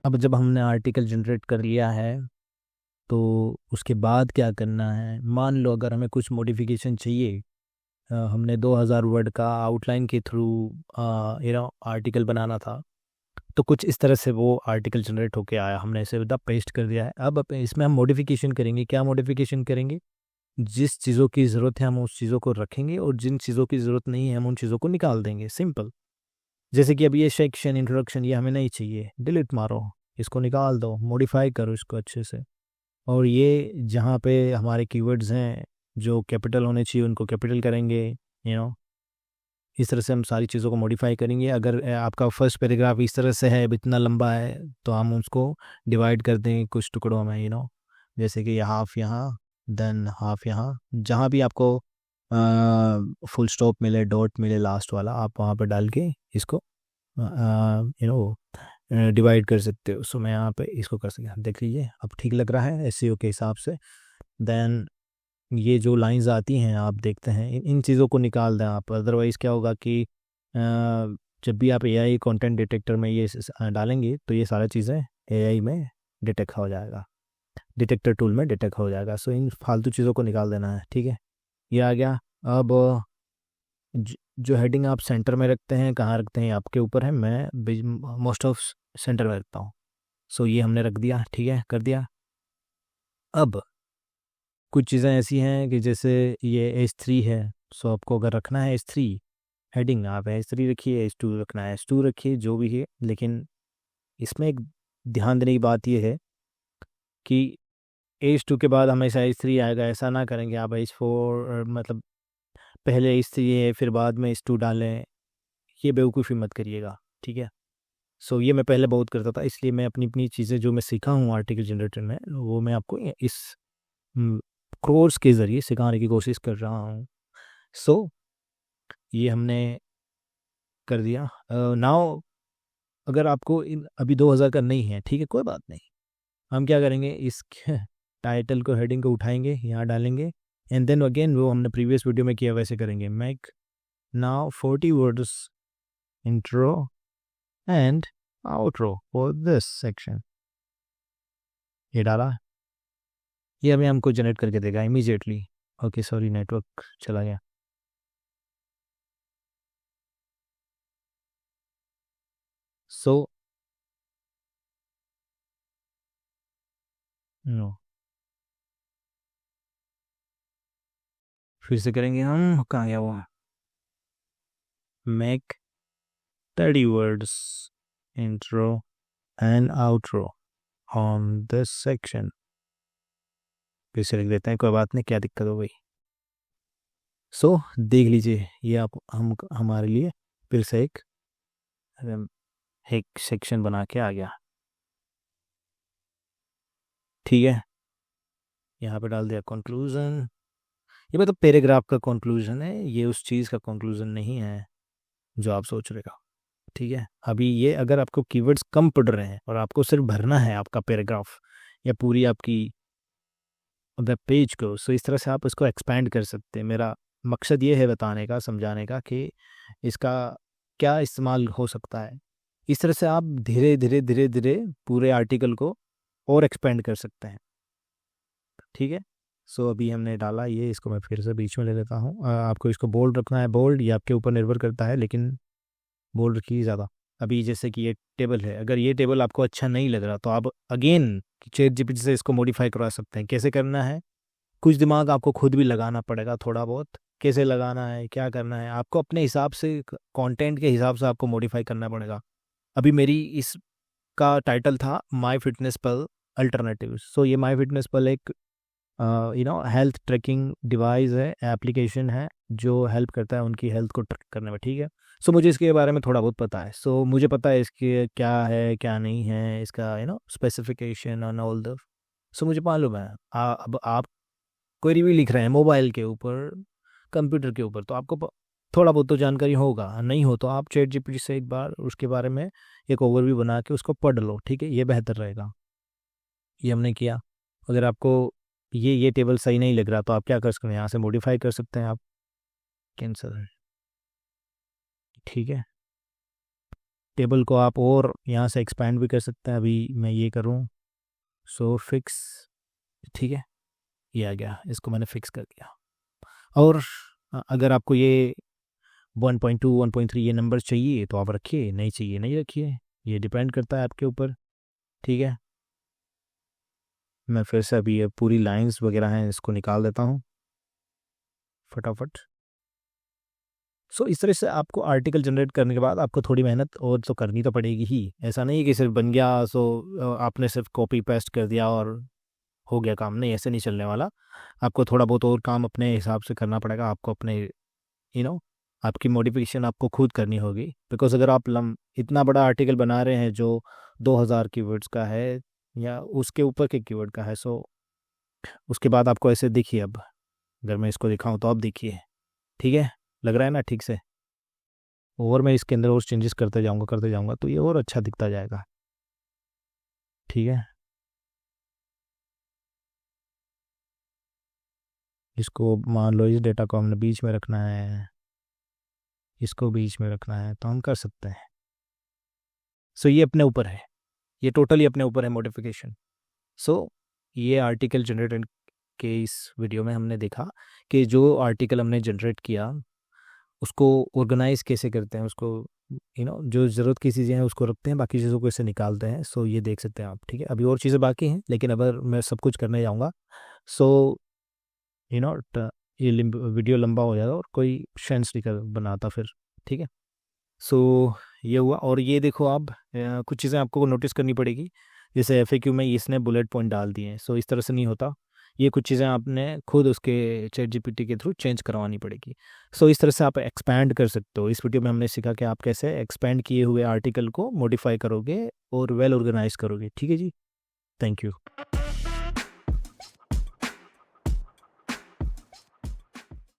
अब जब हमने आर्टिकल जनरेट कर लिया है तो उसके बाद क्या करना है, मान लो अगर हमें कुछ मॉडिफिकेशन चाहिए, हमने 2000 वर्ड का आउटलाइन के थ्रू आर्टिकल बनाना था, तो कुछ इस तरह से वो आर्टिकल जनरेट होके आया, हमने इसे बता पेस्ट कर दिया है। अब इसमें हम मॉडिफिकेशन करेंगे। क्या मॉडिफिकेशन करेंगे? जिस चीज़ों की ज़रूरत है हम उस चीज़ों को रखेंगे और जिन चीज़ों की ज़रूरत नहीं है हम उन चीज़ों को निकाल देंगे। सिंपल। जैसे कि अब ये सेक्शन इंट्रोडक्शन ये हमें नहीं चाहिए, डिलीट मारो, इसको निकाल दो, मॉडिफाई करो इसको अच्छे से। और ये जहाँ पे हमारे कीवर्ड्स हैं जो कैपिटल होने चाहिए उनको कैपिटल करेंगे। इस तरह से हम सारी चीज़ों को मॉडिफाई करेंगे। अगर आपका फर्स्ट पैराग्राफ इस तरह से है, अब इतना लंबा है, तो हम उसको डिवाइड कर देंगे कुछ टुकड़ों में। जैसे कि हाफ यहाँ, देन हाफ यहाँ, जहाँ भी आपको फुल स्टॉप मिले, डॉट मिले लास्ट वाला, आप वहाँ पर डाल के इसको डिवाइड कर सकते हो। सो मैं यहाँ पे इसको कर सकता, देख लीजिए अब ठीक लग रहा है एसईओ के हिसाब से। देन ये जो लाइंस आती हैं आप देखते हैं, इन चीज़ों को निकाल दें आप। अदरवाइज़ क्या होगा कि जब भी आप एआई कंटेंट डिटेक्टर में ये डालेंगे तो ये सारी चीज़ें एआई में डिटेक्ट हो जाएगा, डिटेक्टर टूल में डिटेक्ट हो जाएगा। सो इन फालतू चीज़ों को निकाल देना है, ठीक है। ये आ गया। अब जो हेडिंग आप सेंटर में रखते हैं, कहाँ रखते हैं आपके ऊपर है, मैं मोस्ट ऑफ सेंटर में रखता हूँ। सो ये हमने रख दिया, ठीक है, कर दिया। अब कुछ चीज़ें ऐसी हैं कि जैसे ये H3 है, सो आपको अगर रखना है H3 हेडिंग, आप H3 रखिए, H2 रखना है H2 रखिए, जो भी है। लेकिन इसमें एक ध्यान देने की बात यह है कि H2 के बाद हमेशा H3 आएगा, ऐसा ना करेंगे आप। H4 मतलब पहले H3 है फिर बाद में H2 डालें, ये बेवकूफ़ी मत करिएगा, ठीक है। सो ये मैं पहले बहुत करता था, इसलिए मैं अपनी अपनी चीज़ें जो मैं सीखा हूँ आर्टिकल जनरेटर में, वो मैं आपको इस कोर्स के ज़रिए सिखाने की कोशिश कर रहा हूँ। सो ये हमने कर दिया। नाउ अगर आपको अभी 2000 का नहीं है, ठीक है, कोई बात नहीं। हम क्या करेंगे, इस टाइटल को, हेडिंग को उठाएंगे, यहाँ डालेंगे, एंड देन अगेन वो हमने प्रीवियस वीडियो में किया वैसे करेंगे। Make now 40 words intro and outro for this section. ये डाला, ये अभी हमको जनरेट करके देगा इमीजिएटली। ओके सॉरी, नेटवर्क चला गया। सो नो, फिर से करेंगे हम, कहाँ गया वो, make 30 words intro and outro on this section। फिर से लिख देते हैं, कोई बात नहीं, क्या दिक्कत हो गई। सो देख लीजिए, ये आप हम हमारे लिए फिर से एक सेक्शन बना के आ गया, ठीक है। यहाँ पे डाल दिया कंक्लूजन। ये मतलब पैराग्राफ का कंक्लूजन है, ये उस चीज़ का कंक्लूजन नहीं है जो आप सोच रहे हो, ठीक है। अभी ये अगर आपको कीवर्ड्स कम पड़ रहे हैं और आपको सिर्फ भरना है आपका पैराग्राफ या पूरी आपकी वेब पेज को, सो इस तरह से आप इसको एक्सपेंड कर सकते हैं। मेरा मकसद ये है बताने का, समझाने का कि इसका क्या इस्तेमाल हो सकता है। इस तरह से आप धीरे धीरे धीरे धीरे पूरे आर्टिकल को और एक्सपेंड कर सकते हैं, ठीक है। सो अभी हमने डाला ये, इसको मैं फिर से बीच में ले लेता हूँ। आपको इसको बोल्ड रखना है, बोल्ड ये आपके ऊपर निर्भर करता है, लेकिन बोल्ड रखिए ज़्यादा। अभी जैसे कि ये टेबल है, अगर ये टेबल आपको अच्छा नहीं लग रहा तो आप अगेन चैट जीपीटी से इसको मॉडिफाई करवा सकते हैं। कैसे करना है, कुछ दिमाग आपको खुद भी लगाना पड़ेगा थोड़ा बहुत, कैसे लगाना है, क्या करना है, आपको अपने हिसाब से, कंटेंट के हिसाब से आपको मॉडिफाई करना पड़ेगा। अभी मेरी इसका टाइटल था माई फिटनेस पल अल्टरनेटिव। सो ये माई फिटनेस पल एक हेल्थ ट्रैकिंग डिवाइस है, एप्लीकेशन है जो हेल्प करता है उनकी हेल्थ को ट्रैक करने में, ठीक है। सो मुझे इसके बारे में थोड़ा बहुत पता है। सो मुझे पता है इसके क्या है क्या नहीं है, इसका स्पेसिफिकेशन एंड ऑल द। सो मुझे मालूम है। अब आप कोई भी लिख रहे हैं मोबाइल के ऊपर, कंप्यूटर के ऊपर, तो आपको थोड़ा बहुत तो जानकारी होगा। नहीं हो तो आप चैट जीपीटी से एक बार उसके बारे में एक ओवरव्यू बना के उसको पढ़ लो, ठीक है, ये बेहतर रहेगा। ये हमने किया। अगर आपको ये टेबल सही नहीं लग रहा तो आप क्या कर सकते हैं, यहाँ से मॉडिफाई कर सकते हैं आप, कैंसिल, ठीक है। टेबल को आप और यहाँ से एक्सपेंड भी कर सकते हैं। अभी मैं ये करूँ, सो फिक्स, ठीक है, ये आ गया, इसको मैंने फिक्स कर दिया। और अगर आपको ये 1.2 1.3 ये नंबर चाहिए तो आप रखिए, नहीं चाहिए नहीं रखिए, ये डिपेंड करता है आपके ऊपर, ठीक है। मैं फिर से अभी ये पूरी लाइंस वगैरह हैं इसको निकाल देता हूँ फटाफट। सो इस तरह से आपको आर्टिकल जनरेट करने के बाद आपको थोड़ी मेहनत और तो करनी तो पड़ेगी ही। ऐसा नहीं है कि सिर्फ बन गया सो आपने सिर्फ कॉपी पेस्ट कर दिया और हो गया काम, नहीं, ऐसे नहीं चलने वाला। आपको थोड़ा बहुत और काम अपने हिसाब से करना पड़ेगा, आपको अपने आपकी मॉडिफिकेशन आपको खुद करनी होगी। बिकॉज अगर आप इतना बड़ा आर्टिकल बना रहे हैं जो 2000 कीवर्ड्स का है या उसके ऊपर के कीवर्ड का है, सो उसके बाद आपको ऐसे दिखिए। अब अगर मैं इसको दिखाऊं तो आप देखिए, ठीक है, लग रहा है ना ठीक से। और मैं इसके अंदर और चेंजेस करते जाऊंगा तो ये और अच्छा दिखता जाएगा, ठीक है। इसको मान लो इस डेटा को हमने बीच में रखना है, इसको बीच में रखना है तो हम कर सकते हैं। सो ये अपने ऊपर है, ये टोटली अपने ऊपर है मॉडिफिकेशन। सो ये आर्टिकल जनरेट के इस वीडियो में हमने देखा कि जो आर्टिकल हमने जनरेट किया उसको ऑर्गेनाइज कैसे करते हैं, उसको जो ज़रूरत की चीज़ें हैं उसको रखते हैं, बाकी चीज़ों को इससे निकालते हैं। सो ये देख सकते हैं आप, ठीक है। अभी और चीज़ें बाकी हैं लेकिन अगर मैं सब कुछ करने जाऊँगा सो यू नो ये वीडियो लंबा हो जाएगा और कोई सेंस नहीं कर बनाता फिर, ठीक है। सो ये हुआ। और ये देखो आप कुछ चीज़ें आपको नोटिस करनी पड़ेगी, जैसे एफएक्यू में इसने बुलेट पॉइंट डाल दिए हैं। सो इस तरह से नहीं होता, ये कुछ चीज़ें आपने खुद उसके चैट जीपीटी के थ्रू चेंज करवानी पड़ेगी। सो इस तरह से आप एक्सपैंड कर सकते हो। इस वीडियो में हमने सीखा कि आप कैसे एक्सपैंड किए हुए आर्टिकल को मॉडिफाई करोगे और वेल ऑर्गेनाइज करोगे, ठीक है जी। Thank you.